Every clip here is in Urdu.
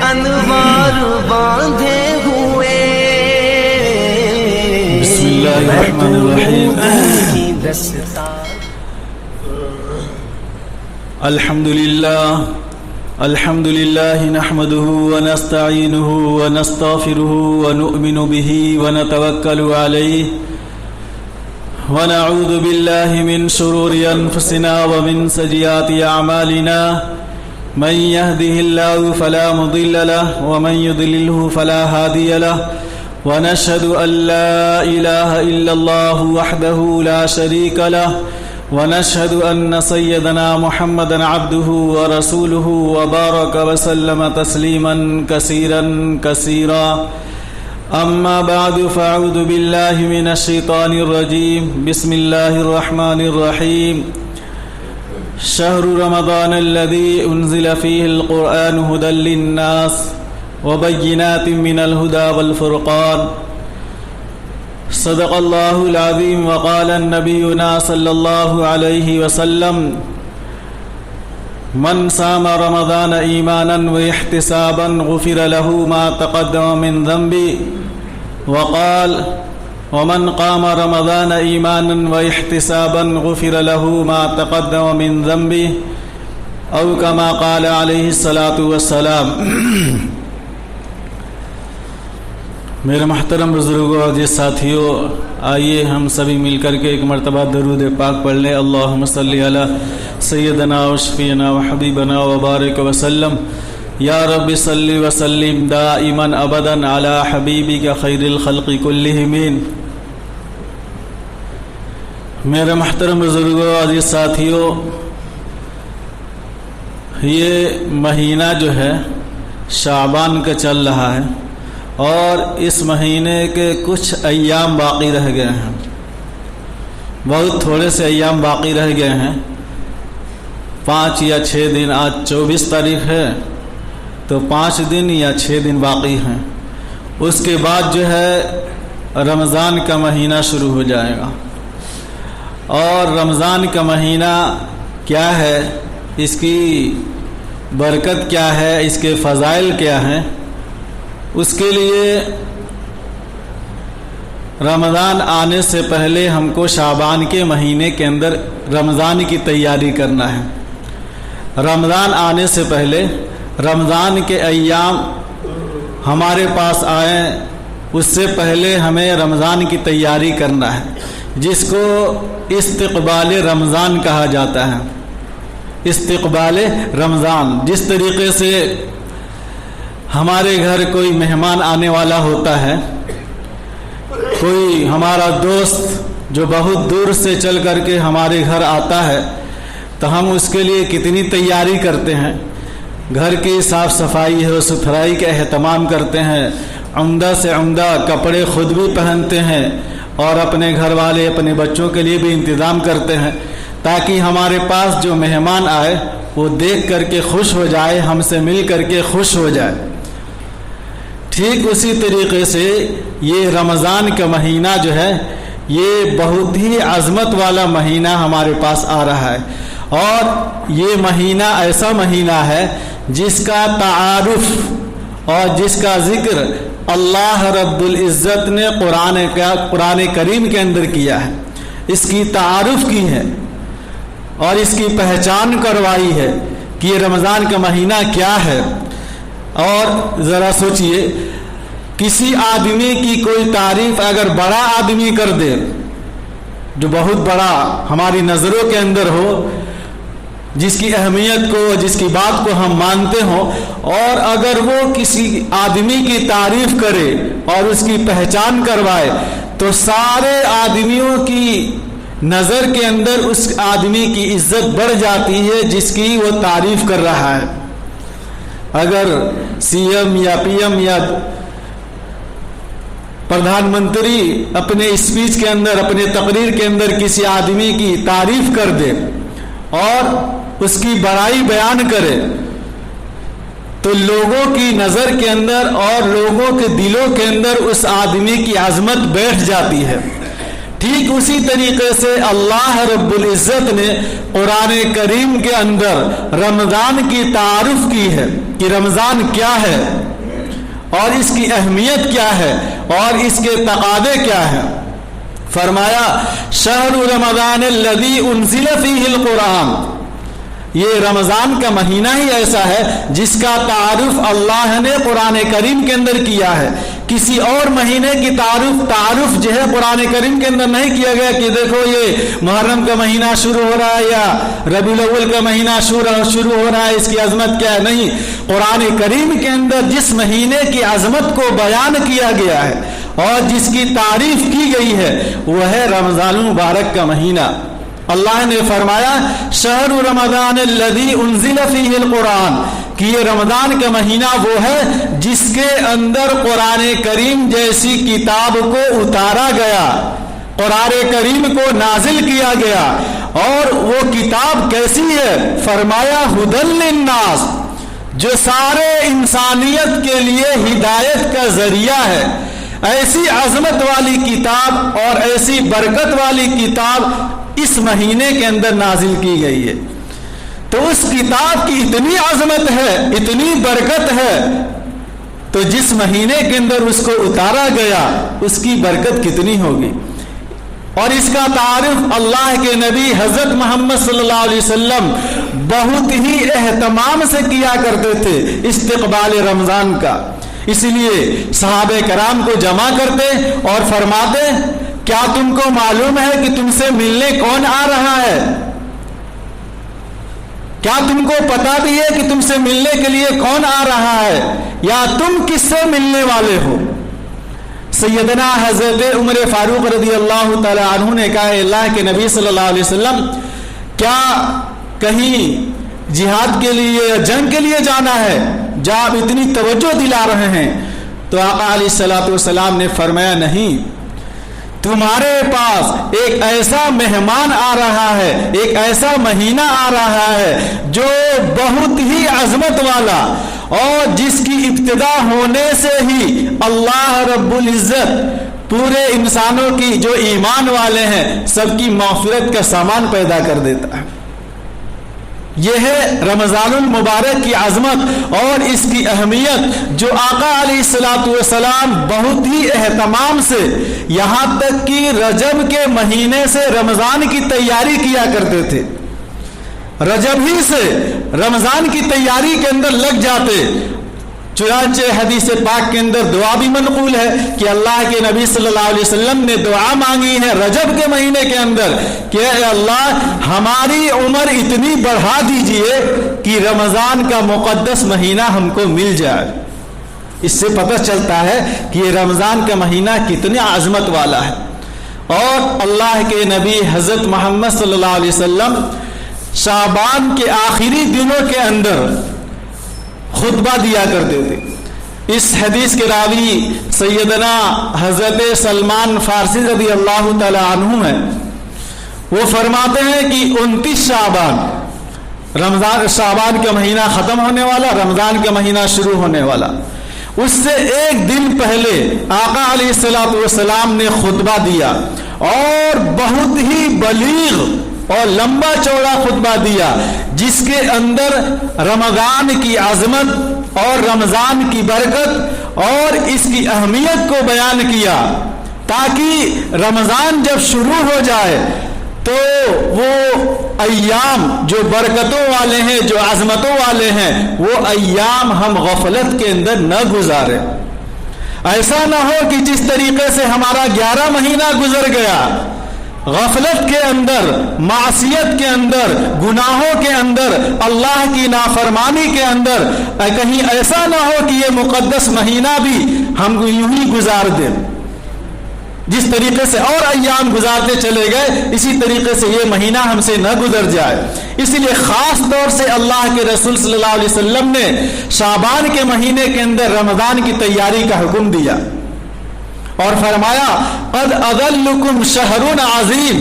انوار باندھے ہوئے بسم اللہ الرحمن الرحیم کی دستار الحمد لله نحمده ونستعينه ونستغفره ونؤمن به ونتوكل عليه ونعوذ بالله من شرور أنفسنا ومن سيئات أعمالنا من يهده الله فلا مضل له ومن يضلله فلا هادي له ونشهد أن لا إله إلا الله وحده لا شريك له ونشهد أن سيدنا محمدا عبده ورسوله وبارك وسلم تسليما كثيرا كثيرا أما بعد فأعوذ بالله من الشيطان الرجيم بسم الله الرحمن الرحيم شهر رمضان الذي أنزل فيه القرآن هدى للناس وبينات من الهدى والفرقان صدق الله العظيم وقال نبينا صلى الله عليه وسلم من صام رمضان إيمانا واحتسابا غفر له ما تقدم من ذنبه وقال ومن قام رمضان إيمانا واحتسابا غفر له ما تقدم من ذنبه أو كما قال عليه الصلاة والسلام. میرے محترم بزرگوں اور جس ساتھیوں، آئیے ہم سبھی مل کر کے ایک مرتبہ درود پاک پڑھ لیں. اللہم صلی علی سیدنا و شفیعنا و حبیبنا و بارک وسلم. یا رب صلی وسلم دائما ابدا علی حبیبک خیر الخلق کلہم. میرے محترم بزرگوں اور جس ساتھیوں، یہ مہینہ جو ہے شعبان کا چل رہا ہے اور اس مہینے کے کچھ ایام باقی رہ گئے ہیں. بہت تھوڑے سے ایام باقی رہ گئے ہیں، 5 یا 6 دن. آج 24 تاریخ ہے تو 5 دن یا 6 دن باقی ہیں. اس کے بعد جو ہے رمضان کا مہینہ شروع ہو جائے گا. اور رمضان کا مہینہ کیا ہے، اس کی برکت کیا ہے، اس کے فضائل کیا ہیں، اس کے لیے رمضان آنے سے پہلے ہم کو شعبان کے مہینے کے اندر رمضان کی تیاری کرنا ہے. رمضان آنے سے پہلے رمضان کے ایام ہمارے پاس آئیں، اس سے پہلے ہمیں رمضان کی تیاری کرنا ہے، جس کو استقبال رمضان کہا جاتا ہے. استقبال رمضان، جس طریقے سے ہمارے گھر کوئی مہمان آنے والا ہوتا ہے، کوئی ہمارا دوست جو بہت دور سے چل کر کے ہمارے گھر آتا ہے تو ہم اس کے لیے کتنی تیاری کرتے ہیں. گھر کی صاف صفائی و ستھرائی کا اہتمام کرتے ہیں، عمدہ سے عمدہ کپڑے خود بھی پہنتے ہیں اور اپنے گھر والے اپنے بچوں کے لیے بھی انتظام کرتے ہیں تاکہ ہمارے پاس جو مہمان آئے وہ دیکھ کر کے خوش ہو جائے، ہم سے مل کر کے خوش ہو جائے. ٹھیک اسی طریقے سے یہ رمضان کا مہینہ جو ہے یہ بہت ہی عظمت والا مہینہ ہمارے پاس آ رہا ہے. اور یہ مہینہ ایسا مہینہ ہے جس کا تعارف اور جس کا ذکر اللہ رب العزت نے قرآن کریم کے اندر کیا ہے. اس کی تعارف کی ہے اور اس کی پہچان کروائی ہے کہ یہ رمضان کا مہینہ کیا ہے. اور ذرا سوچئے، کسی آدمی کی کوئی تعریف اگر بڑا آدمی کر دے، جو بہت بڑا ہماری نظروں کے اندر ہو، جس کی اہمیت کو، جس کی بات کو ہم مانتے ہوں، اور اگر وہ کسی آدمی کی تعریف کرے اور اس کی پہچان کروائے تو سارے آدمیوں کی نظر کے اندر اس آدمی کی عزت بڑھ جاتی ہے جس کی وہ تعریف کر رہا ہے. اگر سی ایم یا پی ایم یا پردھان منتری اپنے اسپیچ کے اندر، اپنے تقریر کے اندر کسی آدمی کی تعریف کر دے اور اس کی بڑائی بیان کرے تو لوگوں کی نظر کے اندر اور لوگوں کے دلوں کے اندر اس آدمی کی عظمت بیٹھ جاتی ہے. ٹھیک اسی طریقے سے اللہ رب العزت نے قرآن کریم کے اندر رمضان کی تعارف کی ہے کہ رمضان کیا ہے. اور اس کی اہمیت کیا ہے اور اس کے تقاضے کیا ہیں۔ فرمایا شہر رمضان الذی انزل فیہ القرآن، یہ رمضان کا مہینہ ہی ایسا ہے جس کا تعارف اللہ نے قرآن کریم کے اندر کیا ہے۔ کسی اور مہینے کی تعارف جو ہے قرآن کریم کے اندر نہیں کیا گیا کہ دیکھو یہ محرم کا مہینہ شروع ہو رہا ہے یا ربیع الاول کا مہینہ شروع ہو رہا ہے، اس کی عظمت کیا ہے۔ نہیں، قرآن کریم کے اندر جس مہینے کی عظمت کو بیان کیا گیا ہے اور جس کی تعریف کی گئی ہے وہ ہے رمضان المبارک کا مہینہ۔ اللہ نے فرمایا شہر رمضان الذی انزل فیہ القرآن، کہ یہ رمضان کا مہینہ وہ ہے جس کے اندر قرآن کریم جیسی کتاب کو اتارا گیا، قرآن کریم کو نازل کیا گیا۔ اور وہ کتاب کیسی ہے؟ فرمایا ھدی للناس، جو سارے انسانیت کے لیے ہدایت کا ذریعہ ہے۔ ایسی عظمت والی کتاب اور ایسی برکت والی کتاب اس مہینے کے اندر نازل کی گئی ہے۔ تو اس کتاب کی اتنی عظمت ہے، اتنی برکت ہے، تو جس مہینے کے اندر اس کو اتارا گیا اس کی برکت کتنی ہوگی۔ اور اس کا تعارف اللہ کے نبی حضرت محمد صلی اللہ علیہ وسلم بہت ہی اہتمام سے کیا کرتے تھے استقبال رمضان کا۔ اس لیے صحابہ کرام کو جمع کرتے اور فرماتے کیا تم کو معلوم ہے کہ تم سے ملنے کون آ رہا ہے؟ کیا تم کو پتا بھی ہے کہ تم سے ملنے کے لیے کون آ رہا ہے، یا تم کس سے ملنے والے ہو؟ سیدنا حضرت عمر فاروق رضی اللہ تعالی عنہ نے کہا اللہ کے نبی صلی اللہ علیہ وسلم کیا کہیں جہاد کے لیے یا جنگ کے لیے جانا ہے، جب آپ اتنی توجہ دلا رہے ہیں؟ تو آقا علیہ الصلوۃ والسلام نے فرمایا نہیں، تمہارے پاس ایک ایسا مہمان آ رہا ہے، ایک ایسا مہینہ آ رہا ہے جو بہت ہی عظمت والا، اور جس کی ابتدا ہونے سے ہی اللہ رب العزت پورے انسانوں کی جو ایمان والے ہیں سب کی مغفرت کا سامان پیدا کر دیتا ہے۔ یہ ہے رمضان المبارک کی عظمت اور اس کی اہمیت، جو آقا علیہ الصلوۃ والسلام بہت ہی اہتمام سے، یہاں تک کہ رجب کے مہینے سے رمضان کی تیاری کیا کرتے تھے، رجب ہی سے رمضان کی تیاری کے اندر لگ جاتے۔ چنانچہ حدیث پاک کے اندر دعا بھی منقول ہے کہ اللہ کے نبی صلی اللہ علیہ وسلم نے دعا مانگی ہے رجب کے مہینے کے اندر کہ اے اللہ ہماری عمر اتنی بڑھا دیجئے کہ رمضان کا مقدس مہینہ ہم کو مل جائے۔ اس سے پتہ چلتا ہے کہ یہ رمضان کا مہینہ کتنی عظمت والا ہے۔ اور اللہ کے نبی حضرت محمد صلی اللہ علیہ وسلم شعبان کے آخری دنوں کے اندر خطبہ دیا کرتے تھے۔ اس حدیث کے راوی سیدنا حضرت سلمان فارسی رضی اللہ تعالی عنہ ہیں، وہ فرماتے ہیں کہ 29 شعبان کا مہینہ ختم ہونے والا، رمضان کا مہینہ شروع ہونے والا، اس سے ایک دن پہلے آقا علیہ الصلوۃ والسلام نے خطبہ دیا، اور بہت ہی بلیغ اور لمبا چوڑا خطبہ دیا، جس کے اندر رمضان کی عظمت اور رمضان کی برکت اور اس کی اہمیت کو بیان کیا، تاکہ رمضان جب شروع ہو جائے تو وہ ایام جو برکتوں والے ہیں، جو عظمتوں والے ہیں، وہ ایام ہم غفلت کے اندر نہ گزاریں۔ ایسا نہ ہو کہ جس طریقے سے ہمارا 11 مہینہ گزر گیا غفلت کے اندر، معصیت کے اندر، گناہوں کے اندر، اللہ کی نافرمانی کے اندر، کہیں ایسا نہ ہو کہ یہ مقدس مہینہ بھی ہم یوں ہی گزار دیں۔ جس طریقے سے اور ایام گزارتے چلے گئے اسی طریقے سے یہ مہینہ ہم سے نہ گزر جائے۔ اسی لیے خاص طور سے اللہ کے رسول صلی اللہ علیہ وسلم نے شعبان کے مہینے کے اندر رمضان کی تیاری کا حکم دیا اور فرمایا قد اضلکم شہر عظیم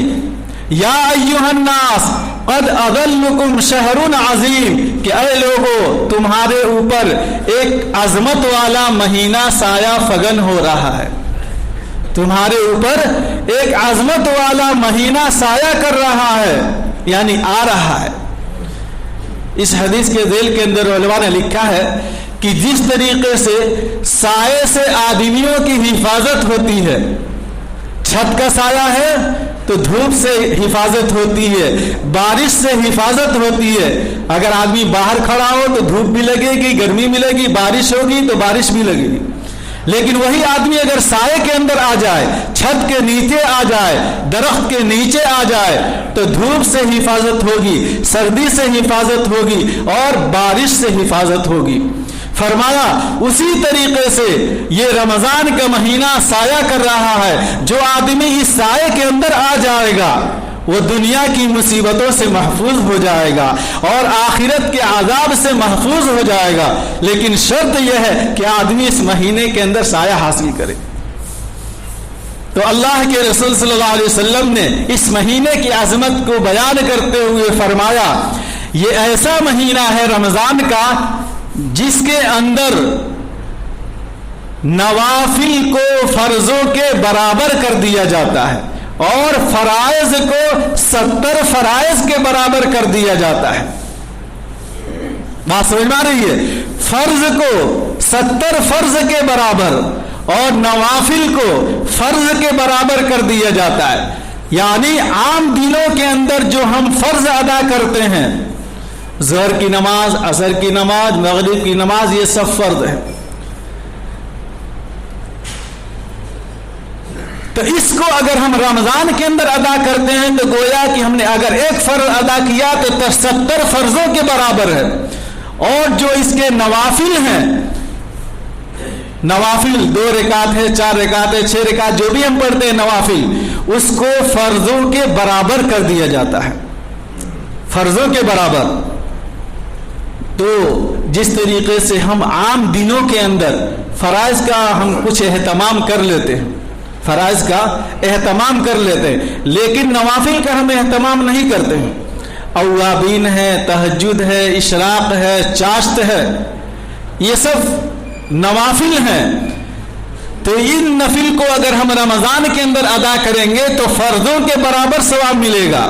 یا ایھا الناس قد اضلکم شہر عظیم، کہ اے لوگو تمہارے اوپر ایک عظمت والا مہینہ سایہ فگن ہو رہا ہے، تمہارے اوپر ایک عظمت والا مہینہ سایہ کر رہا ہے، یعنی آ رہا ہے۔ اس حدیث کے ذیل کے اندر علماء نے لکھا ہے کہ جس طریقے سے سائے سے آدمیوں کی حفاظت ہوتی ہے، چھت کا سایہ ہے تو دھوپ سے حفاظت ہوتی ہے، بارش سے حفاظت ہوتی ہے. اگر آدمی باہر کھڑا ہو تو دھوپ بھی لگے گی، گرمی ملے گی، بارش ہوگی تو بارش بھی لگے گی. لیکن وہی آدمی اگر سائے کے اندر آ جائے، چھت کے نیچے آ جائے، درخت کے نیچے آ جائے تو دھوپ سے حفاظت ہوگی، سردی سے حفاظت ہوگی اور بارش سے حفاظت ہوگی. فرمایا اسی طریقے سے یہ رمضان کا مہینہ سایہ کر رہا ہے. جو آدمی اس سائے کے اندر آ جائے گا وہ دنیا کی مصیبتوں سے محفوظ ہو جائے گا اور آخرت کے عذاب سے محفوظ ہو جائے گا. لیکن شرط یہ ہے کہ آدمی اس مہینے کے اندر سایہ حاصل کرے. تو اللہ کے رسول صلی اللہ علیہ وسلم نے اس مہینے کی عظمت کو بیان کرتے ہوئے فرمایا یہ ایسا مہینہ ہے رمضان کا جس کے اندر نوافل کو فرضوں کے برابر کر دیا جاتا ہے اور فرائض کو 70 فرائض کے برابر کر دیا جاتا ہے. بات سمجھ میں آ رہی ہے؟ فرض کو 70 فرض کے برابر اور نوافل کو فرض کے برابر کر دیا جاتا ہے. یعنی عام دنوں کے اندر جو ہم فرض ادا کرتے ہیں، ظہر کی نماز، عصر کی نماز، مغرب کی نماز، یہ سب فرض ہے. تو اس کو اگر ہم رمضان کے اندر ادا کرتے ہیں تو گویا کہ ہم نے اگر ایک فرض ادا کیا تو 70 فرضوں کے برابر ہے. اور جو اس کے نوافل ہیں، نوافل 2 رکعت ہے، 4 رکعت ہے، 6 رکعت جو بھی ہم پڑھتے ہیں نوافل، اس کو فرضوں کے برابر کر دیا جاتا ہے، فرضوں کے برابر. تو جس طریقے سے ہم عام دنوں کے اندر فرائض کا ہم کچھ اہتمام کر لیتے ہیں، فرائض کا اہتمام کر لیتے ہیں، لیکن نوافل کا ہم اہتمام نہیں کرتے ہیں. اوابین ہے، تہجد ہے، اشراق ہے، چاشت ہے، یہ سب نوافل ہیں. تو ان نفل کو اگر ہم رمضان کے اندر ادا کریں گے تو فرضوں کے برابر ثواب ملے گا.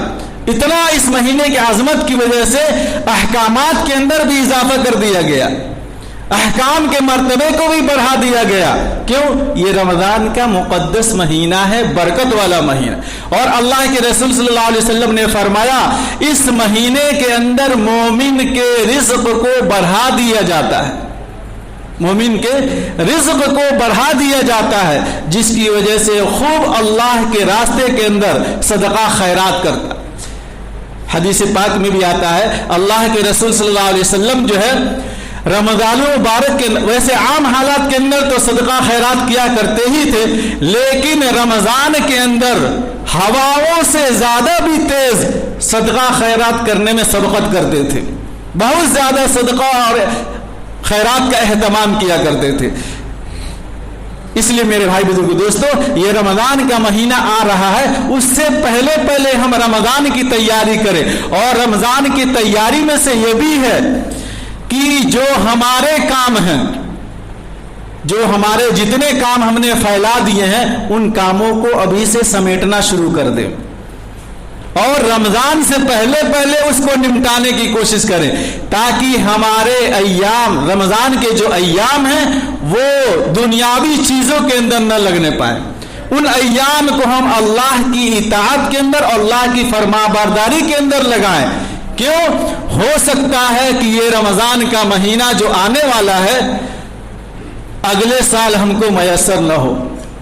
اتنا اس مہینے کی عظمت کی وجہ سے احکامات کے اندر بھی اضافہ کر دیا گیا، احکام کے مرتبے کو بھی بڑھا دیا گیا. کیوں؟ یہ رمضان کا مقدس مہینہ ہے، برکت والا مہینہ. اور اللہ کے رسول صلی اللہ علیہ وسلم نے فرمایا اس مہینے کے اندر مومن کے رزق کو بڑھا دیا جاتا ہے، مومن کے رزق کو بڑھا دیا جاتا ہے، جس کی وجہ سے خوب اللہ کے راستے کے اندر صدقہ خیرات کرتا. حدیث پاک میں بھی آتا ہے اللہ کے رسول صلی اللہ علیہ وسلم جو ہے رمضان مبارک کے ویسے عام حالات کے اندر تو صدقہ خیرات کیا کرتے ہی تھے، لیکن رمضان کے اندر ہواؤں سے زیادہ بھی تیز صدقہ خیرات کرنے میں سبقت کرتے تھے، بہت زیادہ صدقہ اور خیرات کا اہتمام کیا کرتے تھے. اس لیے میرے بھائی بزرگ دوستو، یہ رمضان کا مہینہ آ رہا ہے، اس سے پہلے ہم رمضان کی تیاری کریں. اور رمضان کی تیاری میں سے یہ بھی ہے کہ جو ہمارے کام ہیں، جو ہمارے جتنے کام ہم نے پھیلا دیے ہیں ان کاموں کو ابھی سے سمیٹنا شروع کر دیں اور رمضان سے پہلے اس کو نمٹانے کی کوشش کریں، تاکہ ہمارے ایام، رمضان کے جو ایام ہیں وہ دنیاوی چیزوں کے اندر نہ لگنے پائیں. ان ایام کو ہم اللہ کی اطاعت کے اندر اور اللہ کی فرما برداری کے اندر لگائیں. کیوں؟ ہو سکتا ہے کہ یہ رمضان کا مہینہ جو آنے والا ہے اگلے سال ہم کو میسر نہ ہو.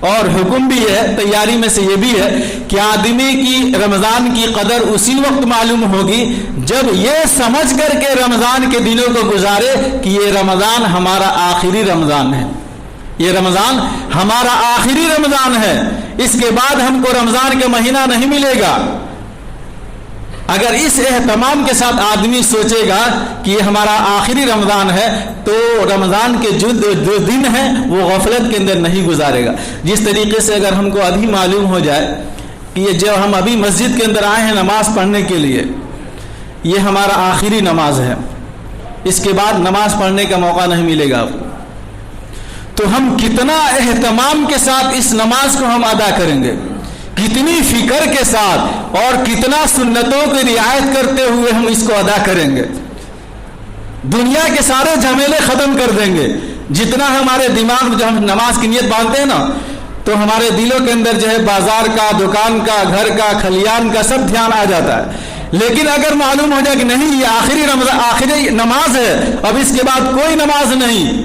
اور حکم بھی ہے، تیاری میں سے یہ بھی ہے کہ آدمی کی رمضان کی قدر اسی وقت معلوم ہوگی جب یہ سمجھ کر کے رمضان کے دنوں کو گزارے کہ یہ رمضان ہمارا آخری رمضان ہے، یہ رمضان ہمارا آخری رمضان ہے، اس کے بعد ہم کو رمضان کا مہینہ نہیں ملے گا. اگر اس اہتمام کے ساتھ آدمی سوچے گا کہ یہ ہمارا آخری رمضان ہے تو رمضان کے جو دن ہیں وہ غفلت کے اندر نہیں گزارے گا. جس طریقے سے اگر ہم کو ابھی معلوم ہو جائے کہ یہ جو ہم ابھی مسجد کے اندر آئے ہیں نماز پڑھنے کے لیے، یہ ہمارا آخری نماز ہے، اس کے بعد نماز پڑھنے کا موقع نہیں ملے گا، تو ہم کتنا اہتمام کے ساتھ اس نماز کو ہم ادا کریں گے، کتنی فکر کے ساتھ اور کتنا سنتوں کی رعایت کرتے ہوئے ہم اس کو ادا کریں گے. دنیا کے سارے جھمیلے ختم کر دیں گے. جتنا ہمارے دماغ میں جب ہم نماز کی نیت باندھتے ہیں نا تو ہمارے دلوں کے اندر جو ہے بازار کا, دکان کا, گھر کا, کھلیان کا سب دھیان آ جاتا ہے. لیکن اگر معلوم ہو جائے کہ نہیں یہ آخری نماز ہے, اب اس کے بعد کوئی نماز نہیں,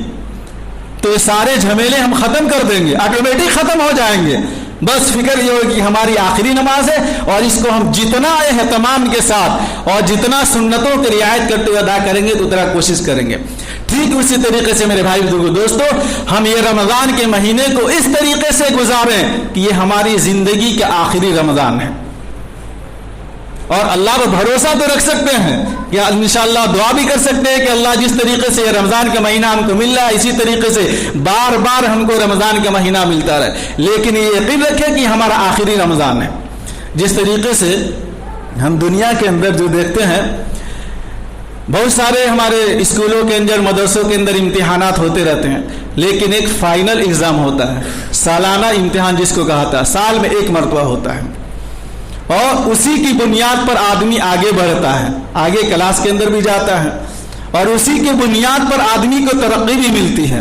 تو یہ سارے جھمیلے ہم ختم کر دیں گے, آٹومیٹک ختم ہو جائیں گے. بس فکر یہ ہوگی کہ ہماری آخری نماز ہے اور اس کو ہم جتنا اہتمام کے ساتھ اور جتنا سنتوں کی رعایت کرتے ہوئے ادا کریں گے تو اتنا کوشش کریں گے. ٹھیک اسی طریقے سے میرے بھائی بزرگوں دوستو, ہم یہ رمضان کے مہینے کو اس طریقے سے گزاریں کہ یہ ہماری زندگی کا آخری رمضان ہے. اور اللہ پر بھروسہ تو رکھ سکتے ہیں کہ انشاءاللہ دعا بھی کر سکتے ہیں کہ اللہ جس طریقے سے یہ رمضان کا مہینہ ہم کو مل رہا ہے اسی طریقے سے بار بار ہم کو رمضان کا مہینہ ملتا رہے. لیکن یہ یقین رکھیں کہ ہمارا آخری رمضان ہے. جس طریقے سے ہم دنیا کے اندر جو دیکھتے ہیں بہت سارے ہمارے اسکولوں کے اندر, مدرسوں کے اندر امتحانات ہوتے رہتے ہیں, لیکن ایک فائنل ایگزام ہوتا ہے, سالانہ امتحان جس کو کہا تھا, سال میں ایک مرتبہ ہوتا ہے. اور اسی کی بنیاد پر آدمی آگے بڑھتا ہے, آگے کلاس کے اندر بھی جاتا ہے, اور اسی کی بنیاد پر آدمی کو ترقی بھی ملتی ہے.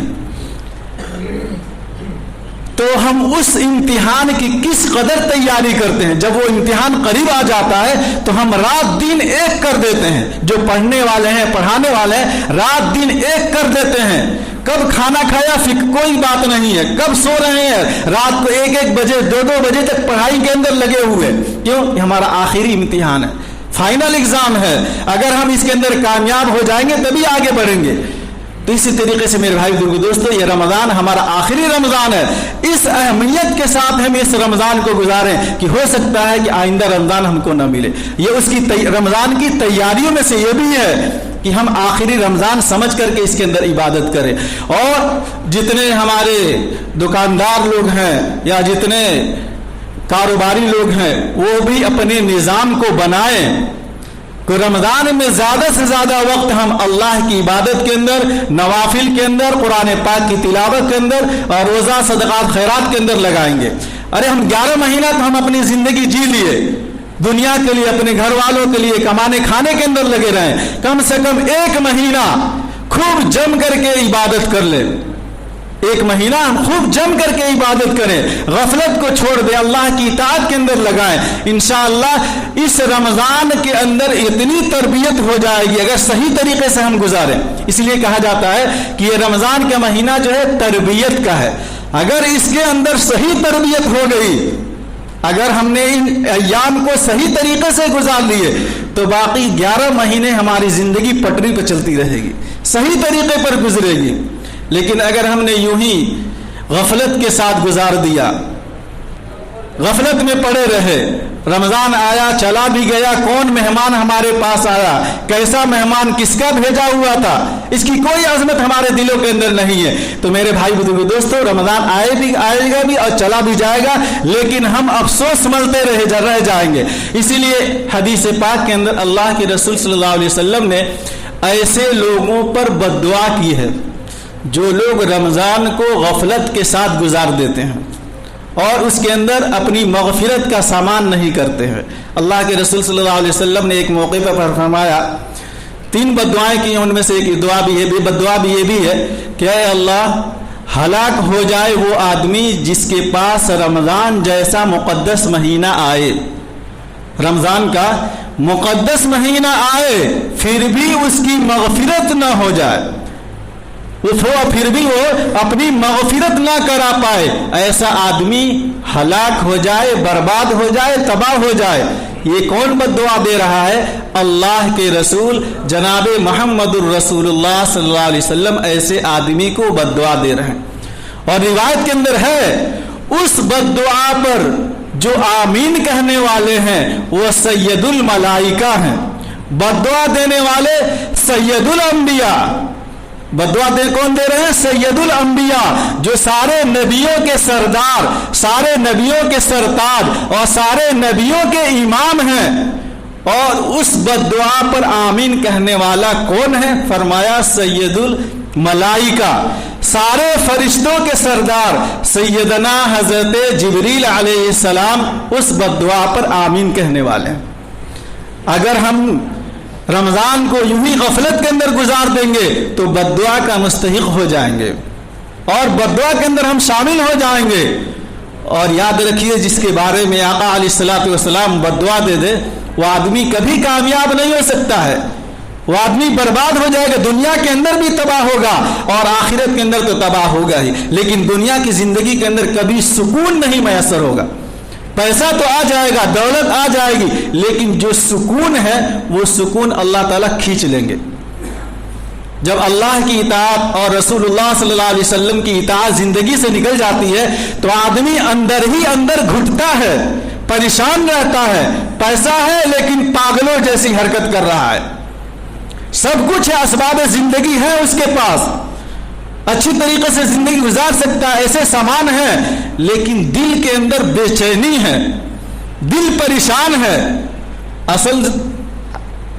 تو ہم اس امتحان کی کس قدر تیاری کرتے ہیں. جب وہ امتحان قریب آ جاتا ہے تو ہم رات دن ایک کر دیتے ہیں. جو پڑھنے والے ہیں, پڑھانے والے ہیں, رات دن ایک کر دیتے ہیں. کب کھانا کھایا کوئی بات نہیں ہے, کب سو رہے ہیں, رات کو 1-1 بجے 2-2 بجے تک پڑھائی کے اندر لگے ہوئے. کیوں؟ ہمارا آخری امتحان ہے, فائنل ایگزام ہے. اگر ہم اس کے اندر کامیاب ہو جائیں گے تبھی آگے بڑھیں گے. تو اسی طریقے سے میرے بھائی بزرگوں دوستو, یہ رمضان ہمارا آخری رمضان ہے. اس اہمیت کے ساتھ ہم اس رمضان کو گزاریں کہ ہو سکتا ہے کہ آئندہ رمضان ہم کو نہ ملے. یہ اس کی رمضان کی تیاریوں میں سے یہ بھی ہے کہ ہم آخری رمضان سمجھ کر کے اس کے اندر عبادت کریں. اور جتنے ہمارے دکاندار لوگ ہیں یا جتنے کاروباری لوگ ہیں وہ بھی اپنے نظام کو بنائیں کہ رمضان میں زیادہ سے زیادہ وقت ہم اللہ کی عبادت کے اندر, نوافل کے اندر, قرآن پاک کی تلاوت کے اندر اور روزہ صدقات خیرات کے اندر لگائیں گے. ارے ہم 11 مہینہ تو ہم اپنی زندگی جی لیے, دنیا کے لیے, اپنے گھر والوں کے لیے کمانے کھانے کے اندر لگے رہیں. کم سے کم 1 مہینہ خوب جم کر کے عبادت کر لیں. 1 مہینہ ہم خوب جم کر کے عبادت کریں, غفلت کو چھوڑ دیں, اللہ کی اطاعت کے اندر لگائیں. انشاءاللہ اس رمضان کے اندر اتنی تربیت ہو جائے گی اگر صحیح طریقے سے ہم گزاریں. اس لیے کہا جاتا ہے کہ یہ رمضان کا مہینہ جو ہے تربیت کا ہے. اگر اس کے اندر صحیح تربیت ہو گئی, اگر ہم نے ان ایام کو صحیح طریقے سے گزار لیے تو باقی 11 مہینے ہماری زندگی پٹری پہ چلتی رہے گی, صحیح طریقے پر گزرے گی. لیکن اگر ہم نے یوں ہی غفلت کے ساتھ گزار دیا, غفلت میں پڑے رہے, رمضان آیا چلا بھی گیا, کون مہمان ہمارے پاس آیا, کیسا مہمان, کس کا بھیجا ہوا تھا, اس کی کوئی عظمت ہمارے دلوں کے اندر نہیں ہے, تو میرے بھائی بزرگوں دوستو رمضان آئے گا بھی اور چلا بھی جائے گا, لیکن ہم افسوس ملتے رہ جائیں گے. اسی لیے حدیث پاک کے اندر اللہ کے رسول صلی اللہ علیہ وسلم نے ایسے لوگوں پر بد دعا کی ہے جو لوگ رمضان کو غفلت کے ساتھ گزار دیتے ہیں اور اس کے اندر اپنی مغفرت کا سامان نہیں کرتے ہیں. اللہ کے رسول صلی اللہ علیہ وسلم نے ایک موقع پر فرمایا, 3 بد دعائیں کی, ان میں سے ایک دعا بھی ہے, بد دعا بھی یہ بھی ہے کہ اے اللہ ہلاک ہو جائے وہ آدمی جس کے پاس رمضان جیسا مقدس مہینہ آئے, رمضان کا مقدس مہینہ آئے پھر بھی اس کی مغفرت نہ ہو جائے, پھر بھی وہ اپنی مغفرت نہ کرا پائے. ایسا آدمی ہلاک ہو جائے, برباد ہو جائے, تباہ ہو جائے. یہ کون بد دعا دے رہا ہے؟ اللہ کے رسول جناب محمد الرسول اللہ صلی اللہ علیہ وسلم ایسے آدمی کو بد دعا دے رہے ہیں. اور روایت کے اندر ہے اس بد دعا پر جو آمین کہنے والے ہیں وہ سید الملائکہ ہیں. بد دعا دینے والے سید الانبیاء. بدعا کون دے رہے ہیں؟ سید الانبیاء, جو سارے نبیوں کے سردار, سارے نبیوں کے سرتاج اور سارے نبیوں کے امام ہیں. اور اس بدعا پر آمین کہنے والا کون ہے؟ فرمایا سید الملائکہ, سارے فرشتوں کے سردار سیدنا حضرت جبریل علیہ السلام اس بدعا پر آمین کہنے والے ہیں. اگر ہم رمضان کو یوں ہی غفلت کے اندر گزار دیں گے تو بد دعا کا مستحق ہو جائیں گے اور بد دعا کے اندر ہم شامل ہو جائیں گے. اور یاد رکھیے جس کے بارے میں آقا علیہ الصلوۃ والسلام بد دعا دے دے وہ آدمی کبھی کامیاب نہیں ہو سکتا ہے. وہ آدمی برباد ہو جائے گا, دنیا کے اندر بھی تباہ ہوگا اور آخرت کے اندر تو تباہ ہوگا ہی, لیکن دنیا کی زندگی کے اندر کبھی سکون نہیں میسر ہوگا. پیسہ تو آ جائے گا, دولت آ جائے گی, لیکن جو سکون ہے وہ سکون اللہ تعالیٰ کھینچ لیں گے. جب اللہ کی اطاعت اور رسول اللہ صلی اللہ علیہ وسلم کی اطاعت زندگی سے نکل جاتی ہے تو آدمی اندر ہی اندر گھٹتا ہے, پریشان رہتا ہے. پیسہ ہے لیکن پاگلوں جیسی حرکت کر رہا ہے. سب کچھ ہے, اسباب زندگی ہے اس کے پاس, اچھی طریقے سے زندگی گزار سکتا ہے, ایسے سامان ہے, لیکن دل کے اندر بے چینی ہے, دل پریشان ہے. اصل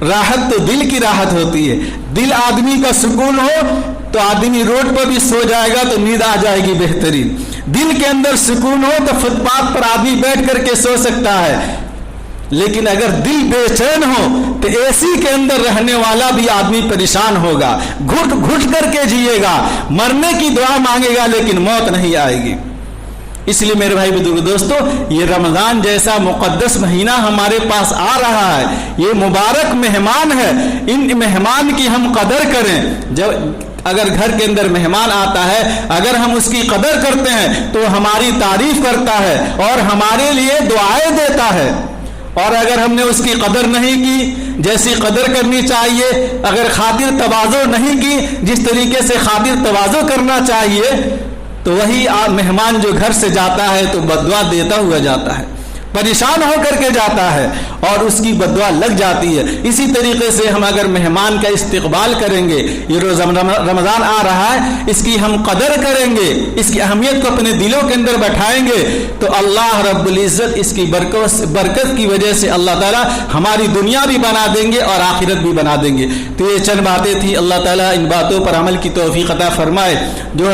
راحت تو دل کی راحت ہوتی ہے. دل آدمی کا سکون ہو تو آدمی روڈ پر بھی سو جائے گا تو نیند آ جائے گی بہترین. دل کے اندر سکون ہو تو فٹ پاتھ پر آدمی بیٹھ کر کے سو سکتا ہے, لیکن اگر دل بے چین ہو تو اے سی کے اندر رہنے والا بھی آدمی پریشان ہوگا, گھٹ گھٹ کر کے جیے گا, مرنے کی دعا مانگے گا لیکن موت نہیں آئے گی. اس لیے میرے بھائی بزرگ دوستو, یہ رمضان جیسا مقدس مہینہ ہمارے پاس آ رہا ہے, یہ مبارک مہمان ہے. ان مہمان کی ہم قدر کریں. جب اگر گھر کے اندر مہمان آتا ہے, اگر ہم اس کی قدر کرتے ہیں تو ہماری تعریف کرتا ہے اور ہمارے لیے دعائیں دیتا ہے. اور اگر ہم نے اس کی قدر نہیں کی جیسی قدر کرنی چاہیے, اگر خاطر تواضع نہیں کی جس طریقے سے خاطر تواضع کرنا چاہیے, تو وہی مہمان جو گھر سے جاتا ہے تو بد دعا دیتا ہوا جاتا ہے, پریشان ہو کر کے جاتا ہے اور اس کی بد دعا لگ جاتی ہے. اسی طریقے سے ہم اگر مہمان کا استقبال کریں گے, یہ روز رمضان آ رہا ہے, اس کی ہم قدر کریں گے, اس کی اہمیت کو اپنے دلوں کے اندر بٹھائیں گے, تو اللہ رب العزت اس کی برکت کی وجہ سے اللہ تعالیٰ ہماری دنیا بھی بنا دیں گے اور آخرت بھی بنا دیں گے. تو یہ چند باتیں تھیں. اللہ تعالیٰ ان باتوں پر عمل کی توفیق عطا فرمائے. جو